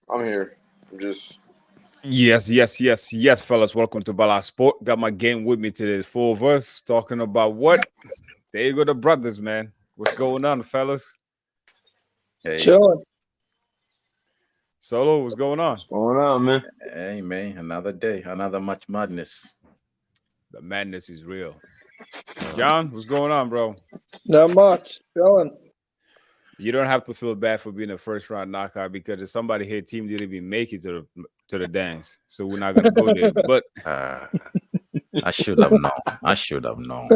I'm here. I'm just Yes, fellas. Welcome to Bala Sport. Got my game with me today. Four of us talking about what? There you go, the brothers, man. What's going on, fellas? Hey, Chilling. Solo, what's going on? what's going on, man? hey man, another day, another much madness. The madness is real. John, what's going on, bro? Not much. Chilling. You don't have to feel bad for being a first round knockout because if somebody here team didn't even make it to the dance, so we're not gonna go there. But Uh, I should have known. I should have known.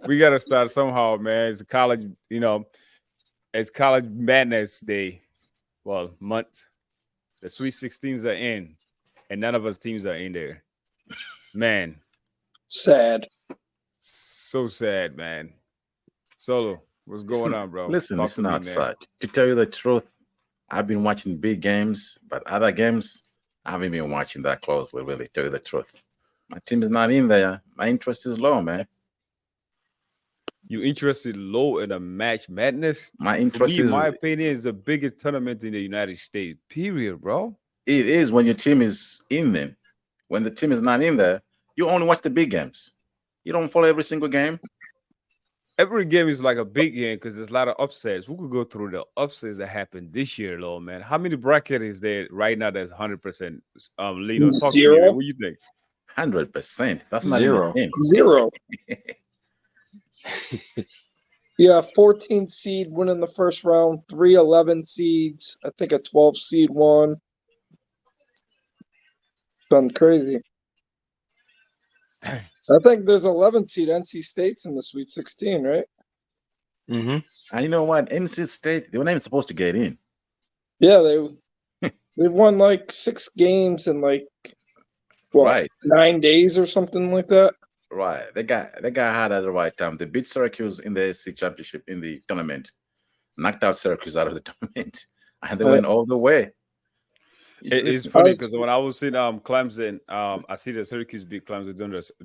we gotta start somehow, man. It's college, it's college madness day. Well, month. The Sweet 16s are in, and none of us teams are in there. Man, Sad. so sad, man. Solo, what's going on, bro? Listen, Talk it's to me, not man. sad. To tell you the truth, I've been watching big games, but other games, I haven't been watching that closely, really, tell you the truth. My team is not in there. My interest is low, man. You interested low in a match madness? My For interest me, is, my opinion is the biggest tournament in the United States. Period, bro. it is when your team is in them. When the team is not in there, you only watch the big games. You don't follow every single game. Every game is like a big game because there's a lot of upsets. We could go through the upsets that happened this year, though, man. How many bracket is there right now that's 100%? Lino, talk to me, man. Zero. What you think? 100%. That's not in the Zero. game. Zero. Yeah, 14 seed winning the first round, 3 11 seeds. I think a 12 seed won. Done crazy. Dang. I think there's 11 seed NC State's in the Sweet 16, right? Mm-hmm. And you know what? NC State, they were not even supposed to get in. Yeah, they've won like 6 games in like what, Right. 9 days or something like that. Right. They got hard at the right time. They beat Syracuse in the SEC championship in the tournament, knocked out Syracuse out of the tournament, and they went all the way. It's Listen, funny because when I was in Clemson, I see the Syracuse beat Clemson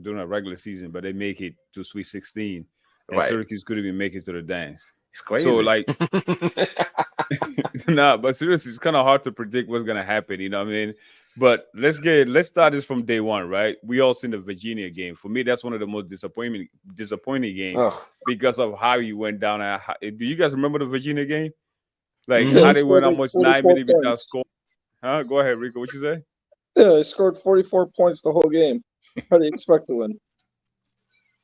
during a regular season, but they make it to Sweet 16, and Right. Syracuse couldn't even make it to the dance. It's crazy. So like, nah, but seriously, it's kind of hard to predict what's gonna happen. You know what I mean? But let's start this from day one, right? We all seen the Virginia game. For me, that's one of the most disappointing games Ugh. because of how he went down. Do you guys remember the Virginia game? Like Mhm. how they went Scored almost 44 9 minutes without points. scoring? Huh? Go ahead, Rico. What you say? Yeah, they scored 44 points the whole game. How do you expect to win?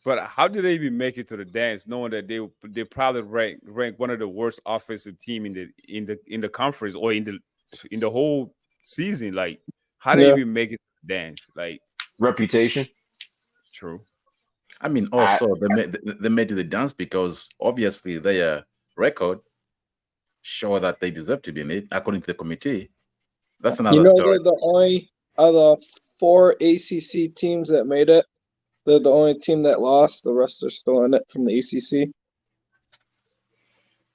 But how did they even make it to the dance, knowing that they probably rank one of the worst offensive team in the conference or in the whole season? Like, how did they Yeah. even make it to the dance? Like, Reputation. true. I mean, also they made the dance because obviously their record show that they deserve to be in it, according to the committee. That's You another know, story. they're the only of the 4 ACC teams that made it. They're the only team that lost. The rest are still in it from the ACC.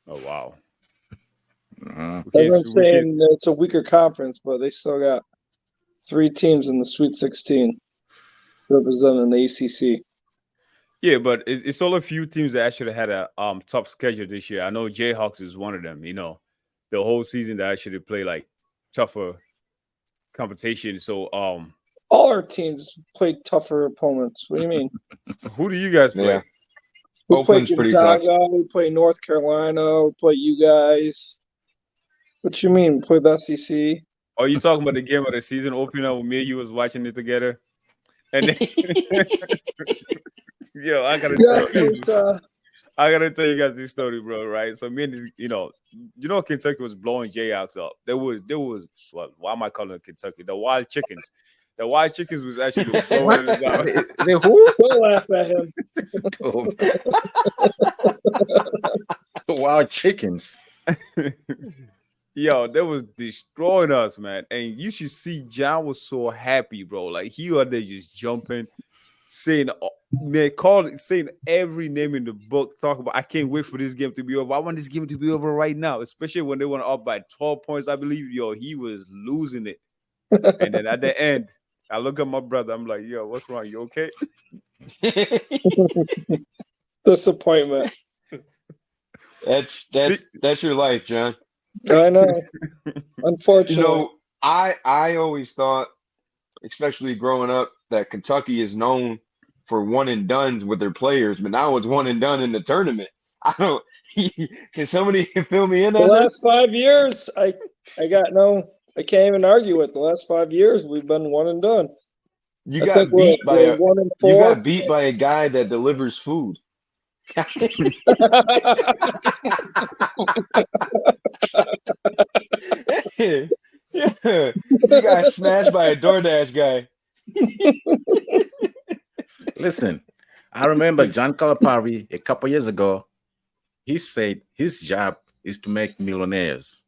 Oh wow. Mhm. Everyone's saying that it's a weaker conference, but they still got 3 teams in the Sweet 16 representing the ACC. Yeah, but it's all a few teams that actually had a tough schedule this year. I know Jayhawks is one of them. You know, the whole season they actually play like tougher competition. So All our teams played tougher opponents. What do you mean? who do you guys play? Yeah. We played Oakland's pretty tough. Gonzaga. We played North Carolina. We played you guys. What you mean? We played the SEC. Are you talking about the game of the season opener when me and you was watching it together? And then, yo, I gotta Yes, tell it you, was. I gotta tell you guys this story, bro. Right? So me and Kentucky was blowing Jayhawks up. There was well, why am I calling it Kentucky? The Wild Chickens. The Wild Chickens was actually blowing What? us out. They who? Don't laugh at him. Wild chickens. Yo, that was destroying us, man. And you should see John was so happy, bro. Like he was there just jumping, saying saying every name in the book, talk about I can't wait for this game to be over. I want this game to be over right now, especially when they went up by 12 points. I believe, yo, he was losing it. And then at the end, I look at my brother, I'm like, yo, what's wrong? You okay? Disappointment. That's your life, John. I know. Unfortunately. I always thought, especially growing up, that Kentucky is known for one and dones with their players, but now it's one and done in the tournament. I don't. Can somebody fill me in The on last this? 5 years, I can't even argue with. The last 5 years, we've been one and done. You I got think beat by we're a 1-4. a guy that delivers food. Yeah, you got smashed by a DoorDash guy. Listen, I remember John Calipari a couple years ago. He said his job is to make millionaires.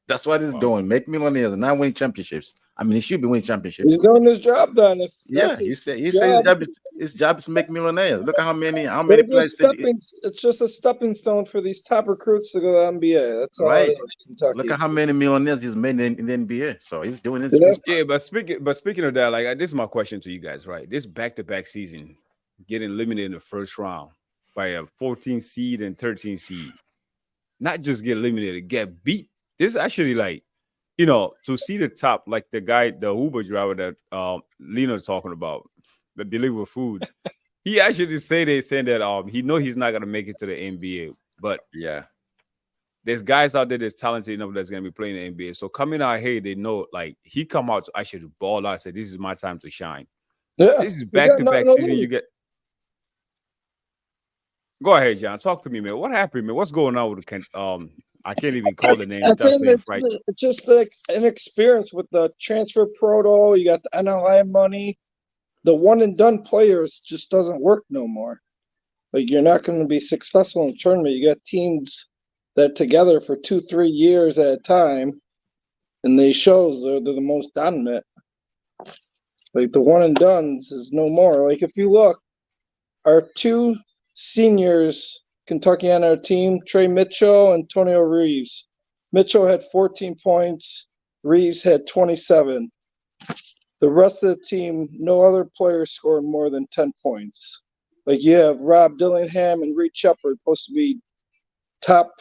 That's what he's doing, make millionaires, not win championships. I mean, he should be winning championships. He's doing his job then. If Yeah, that's he his said job, his job is to make millionaires. Look at how many they're players just said it, it's just a stepping stone for these top recruits to go to the NBA. That's all right. it is, Kentucky. Look at how many millionaires he's made in the NBA. So he's doing his, Yeah. his Yeah, but speaking of that, like this is my question to you guys, right? This back-to-back season, getting eliminated in the first round by a 14 seed and 13 seed, not just get eliminated, get beat. This is actually like, to see the top, like the Uber driver that Lino's talking about, that deliver food. He actually saying that he know he's not gonna make it to the NBA, but yeah. there's guys out there that's talented enough that's gonna be playing the NBA. So coming out here, they know like he come out to actually ball out. Say this is my time to shine. Yeah. This is back-to-back season. You get. Go ahead, John. Talk to me, man. What happened, man? What's going on with the I can't even call the name. I think it's just like an experience with the transfer portal. You got the NLI money. The one and done players just doesn't work no more. Like you're not going to be successful in the tournament. You got teams that together for 2-3 years at a time, and they show they're the most dominant. Like the one and dones is no more. Like if you look, our two seniors, Kentucky on our team, Trey Mitchell and Antonio Reeves. Mitchell had 14 points. Reeves had 27. The rest of the team, no other player scored more than 10 points. Like you have Rob Dillingham and Reed Shepard supposed to be top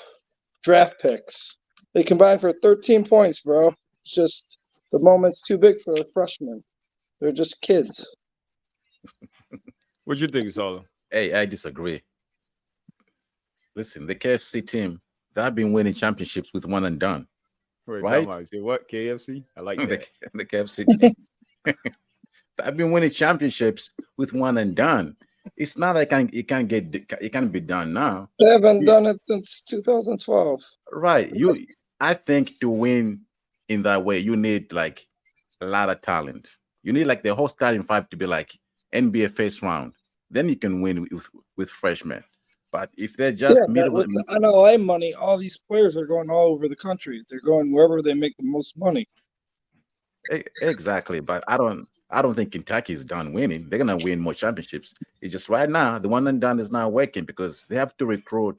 draft picks. They combined for 13 points, bro. It's just the moment's too big for the freshmen. They're just kids. What do you think, Solo? Hey, I disagree. Listen, the KFC team, they've been winning championships with one and done. Wait, right? Say what? KFC? I like that. The KFC team. I've been winning championships with one and done. It's not like it can be done now. They haven't done it since 2012. Right. I think to win in that way, you need like a lot of talent. You need like the whole starting five to be like NBA first round. Then you can win with freshmen. But if they're just middle, with the NLA money, all these players are going all over the country. They're going wherever they make the most money. Exactly. But I don't think Kentucky is done winning. They're gonna win more championships. It's just right now the one and done is not working because they have to recruit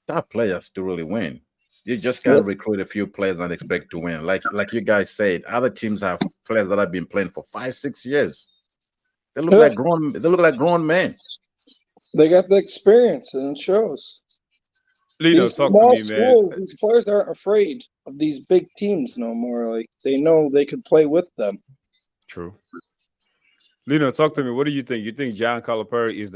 top players to really win. You just can't recruit a few players and expect to win. Like you guys said, other teams have players that have been playing for 5-6 years. They look like grown. They look like grown men. They got the experience, and it shows. Lino, these talk small to me, schools, man. these players aren't afraid of these big teams no more. Like they know they can play with them. True. Lino, talk to me. What do you think? You think John Calipari is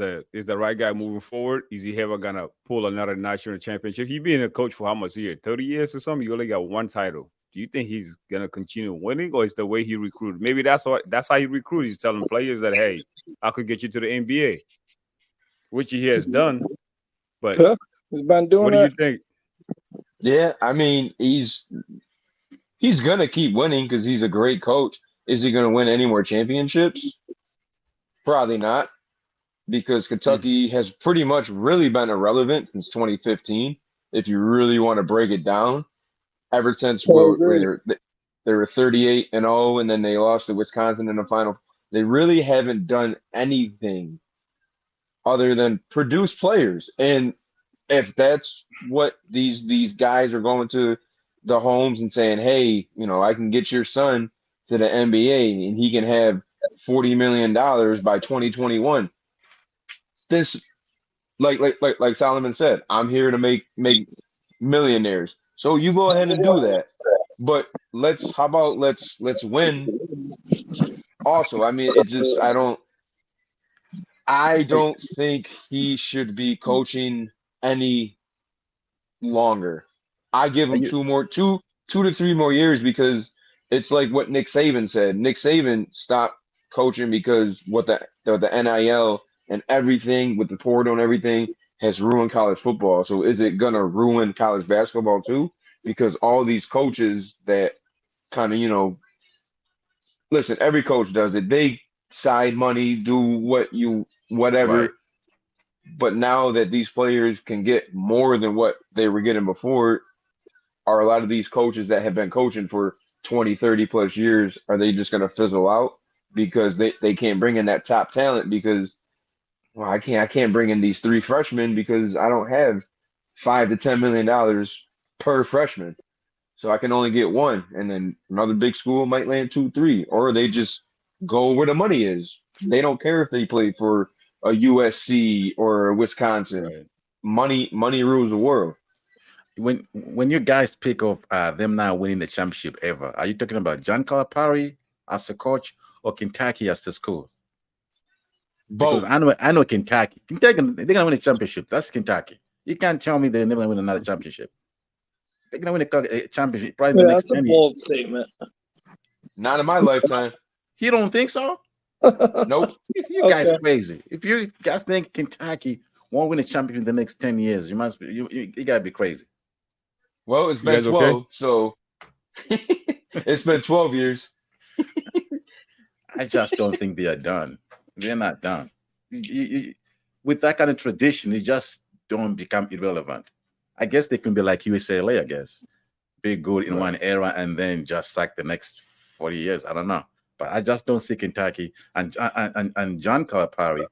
the right guy moving forward? Is he ever gonna pull another national championship? He been a coach for how much years? 30 years or something? You only got one title. Do you think he's gonna continue winning, or is the way he recruited? Maybe that's how he recruits. He's telling players that, hey, I could get you to the NBA, which he has done. But he's been doing. What do you think? Yeah, I mean, he's gonna keep winning because he's a great coach. Is he gonna win any more championships? Probably not, because Kentucky has pretty much really been irrelevant since 2015. If you really want to break it down, ever since they were 38-0, and then they lost to Wisconsin in the final. They really haven't done anything other than produce players. And if that's what these guys are going to the homes and saying, hey, I can get your son to the NBA and he can have $40 million by 2021. This, like Solomon said, I'm here to make millionaires. So you go ahead and do that. But how about let's win also. I mean, I don't think he should be coaching any longer. I give him And you, two to 3 more years because it's like what Nick Saban said. Nick Saban stopped coaching because what the NIL and everything with the portal and everything has ruined college football. So is it gonna ruin college basketball too? Because all these coaches that kind of, listen, every coach does it. They side money, do whatever. right. But now that these players can get more than what they were getting before, are a lot of these coaches that have been coaching for 20, 30 plus years, are they just going to fizzle out because they can't bring in that top talent because, well, I can't bring in these 3 freshmen because I don't have $5 to $10 million per freshman. So I can only get one. And then another big school might land 2, 3, or they just go where the money is. They don't care if they play for a USC or a Wisconsin. Right. Money rules the world. When you guys speak of them now winning the championship ever, are you talking about John Calipari as a coach or Kentucky as the school? Because Both. I know Kentucky. They're gonna win a championship. That's Kentucky. You can't tell me they're never gonna win another championship. They're gonna win a championship probably the Yeah, next that's a 10 years. bold statement. Not in my lifetime. You don't think so? Nope. You guys Okay. crazy. If you guys think Kentucky won't win a championship in the next 10 years, you gotta be crazy. Well, it's You been guys okay? 12, so it's been 12 years. I just don't think they are done. They're not done. With that kind of tradition, you just don't become irrelevant. I guess they can be like UCLA, I guess. Be good in Right. one era and then just like the next 40 years. I don't know. But I just don't see Kentucky and John Calipari.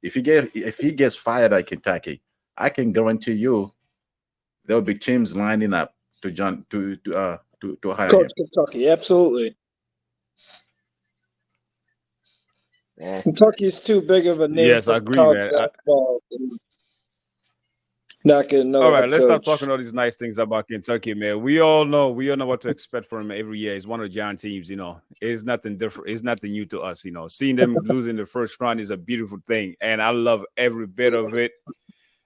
If he gets fired at Kentucky, I can guarantee you there will be teams lining up to hire Coach him. Kentucky, absolutely. Eh. Kentucky's too big of a name Yes, I for agree, college man. basketball. Not get another All right, head let's stop coach. talking all these nice things about Kentucky, man. We all know what to expect from him every year. It's one of the giant teams, It's nothing different. It's nothing new to us, Seeing them losing the first round is a beautiful thing, and I love every bit of it.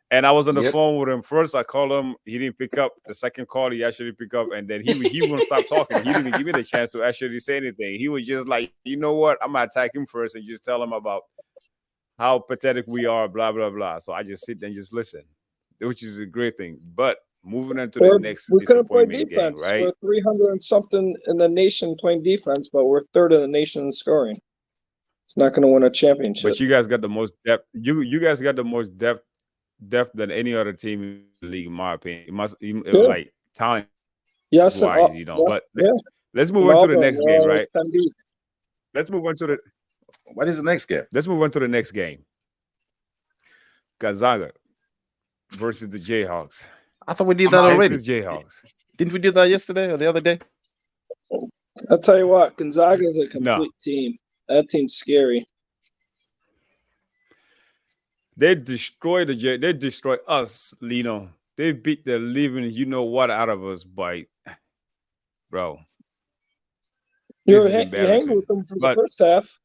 And I was on the Yep. phone with him first. I called him. He didn't pick up. The second call, he actually picked up, and then he wouldn't stop talking. He didn't even give me the chance to actually say anything. He was just like, you know what? I'm gonna attack him first and just tell him about how pathetic we are, blah blah blah. So I just sit there and just listen, which is a great thing. But moving on to the next We couldn't play disappointment game, defense. right? We're 300 and something in the nation playing defense, but we're third in the nation in scoring. It's not going to win a championship. But you guys got the most depth. You guys got the most depth than any other team in the league, in my opinion. It must like talent Yes, and wise, yeah, But yeah. let's move on to the Melbourne, next we're game, always right? 10 deep. Let's move on to the What is the next game? let's move on to the next game. Gonzaga versus the Jayhawks. I thought we did that already. Texas Jayhawks. Didn't we do that yesterday or the other day? I'll tell you what, Gonzaga is a complete team. That team's scary. They destroyed they destroyed us, Lino. They beat the living you know what out of us, bro. You This is hanged embarrassing. with them for the But first half.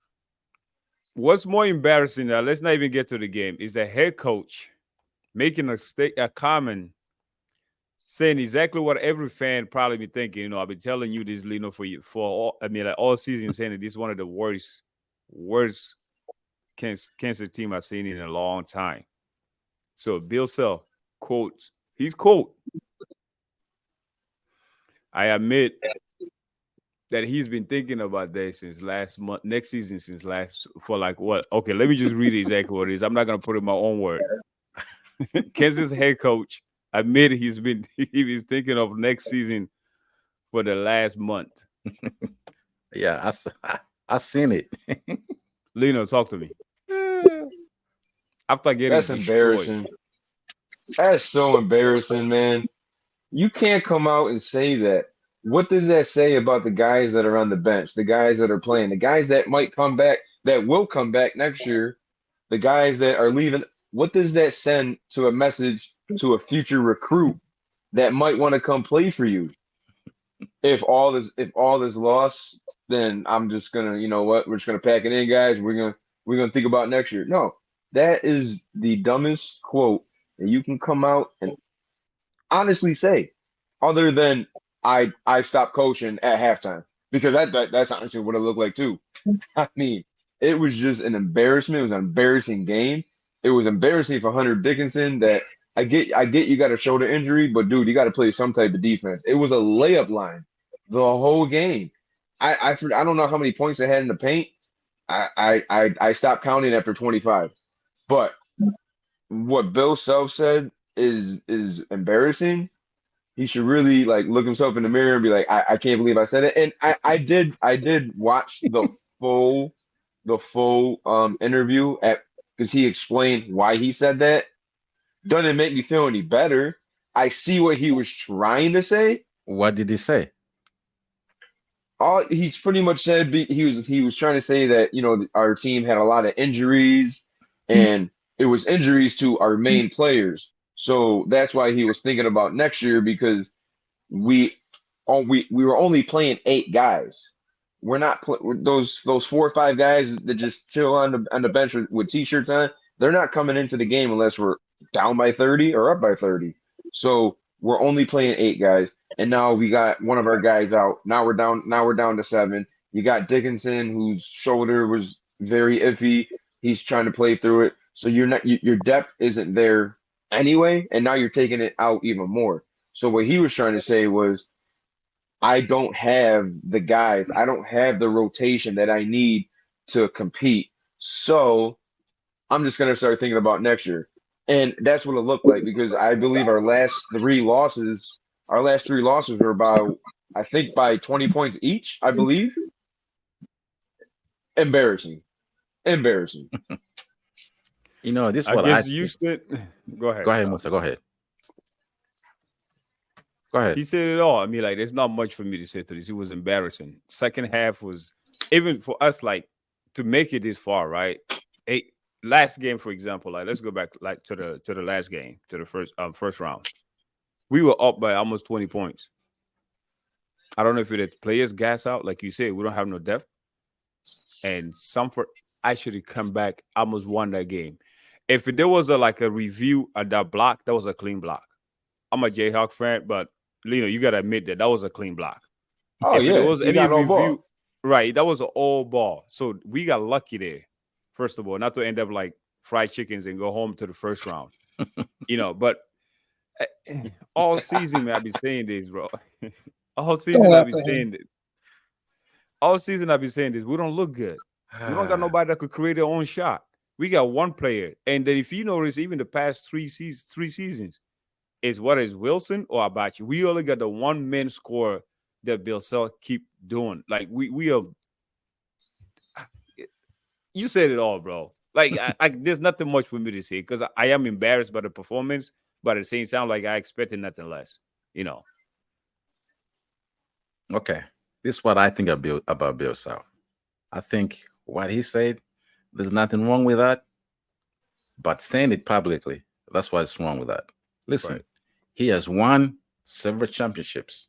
what's more embarrassing now, let's not even get to the game, is the head coach making a comment saying exactly what every fan probably be thinking. I've been telling you this, Lino, for all season, saying that this is one of the worst Kansas team I've seen in a long time. So Bill Self quotes, I admit that he's been thinking about that since last month, next season, for like what? Okay, let me just read exactly what it is. I'm not going to put in my own word. Kansas head coach admitted he was thinking of next season for the last month. Yeah, I seen it. Lino, talk to me. After getting That's destroyed. embarrassing. That's so embarrassing, man. You can't come out and say that. What does that say about the guys that are on the bench, the guys that are playing, the guys that might come back, that will come back next year, the guys that are leaving? What does that send to a message to a future recruit that might want to come play for you. If all is lost, then I'm just gonna, you know what, we're just gonna pack it in, guys. We're gonna think about next year. No, that is the dumbest quote that you can come out and honestly say, other than I stopped coaching at halftime. Because that's honestly what it looked like too. I mean, it was just an embarrassment. It was an embarrassing game. It was embarrassing for Hunter Dickinson that I get you got a shoulder injury, but dude, you got to play some type of defense. It was a layup line the whole game. I don't know how many points they had in the paint. I stopped counting after 25. But what Bill Self said is embarrassing. He should really like look himself in the mirror and be like, I can't believe I said it. And I did watch the full interview because he explained why he said that. Doesn't make me feel any better. I see what he was trying to say. What did he say? All he's pretty much said he was trying to say that, you know, our team had a lot of injuries and it was injuries to our main players. So that's why he was thinking about next year, because we were only playing 8 guys. We're not those 4 or 5 guys that just chill on the bench with t-shirts on. They're not coming into the game unless we're down by 30 or up by 30. So we're only playing 8 guys, and now we got one of our guys out. Now we're down to 7. You got Dickinson, whose shoulder was very iffy. He's trying to play through it. So your depth isn't there anyway, and now you're taking it out even more. So what he was trying to say was, I don't have the guys, I don't have the rotation that I need to compete. So I'm just gonna start thinking about next year. And that's what it looked like, because I believe our last 3 losses were about, I think, by 20 points each, I believe. Embarrassing. You know, this is I what guess think. Houston. Go ahead. Go ahead, Musa. Go ahead. Go ahead. He said it all. I mean, like, there's not much for me to say to this. It was embarrassing. Second half was, even for us, like, to make it this far, right? Last game, for example, like, let's go back like to the last game, to the first round. We were up by almost 20 points. I don't know if the players gas out, like you said, we don't have no depth. And I should have come back, almost won that game. If there was a review at that block, that was a clean block. I'm a Jayhawk fan, but you got to admit that was a clean block. Oh, if yeah, there was you any got no review, ball. right, that was an all ball. So we got lucky there, first of all, not to end up like fried chickens and go home to the first round. But all season, man, I've been saying this, bro. All season, I've been saying this. All season, I've been saying this. We don't look good. We don't got nobody that could create their own shot. We got one player. And then if you notice, even the past three seasons, is Wilson or Abachi. We only got the one man scorer that Bill Self keep doing. Like, we are. You said it all, bro. Like, there's nothing much for me to say, because I am embarrassed by the performance, but at the same time, like, I expected nothing less, Okay. This is what I think about Bill Self. I think what he said, there's nothing wrong with that. But saying it publicly, that's what's wrong with that. Listen, right. He has won several championships.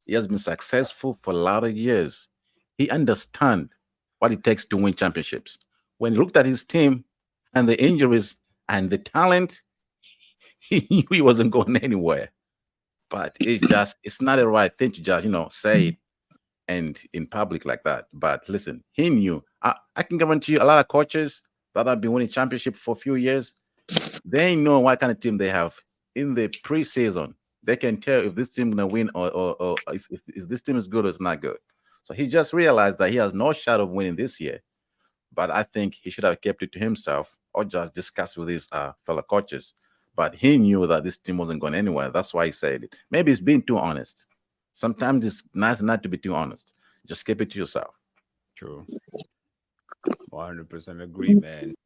He has been successful for a lot of years. He understands what it takes to win championships. When he looked at his team and the injuries and the talent, he knew he wasn't going anywhere. But it's not the right thing to just, say it and in public like that. But listen, he knew. I can guarantee you a lot of coaches that have been winning championships for a few years, they know what kind of team they have in the preseason. They can tell if this team is going to win or if this team is good or it's not good. So he just realized that he has no shot of winning this year. But I think he should have kept it to himself or just discussed with his fellow coaches. But he knew that this team wasn't going anywhere. That's why he said it. Maybe he's being too honest. Sometimes it's nice not to be too honest. Just keep it to yourself. True. 100% agree, man.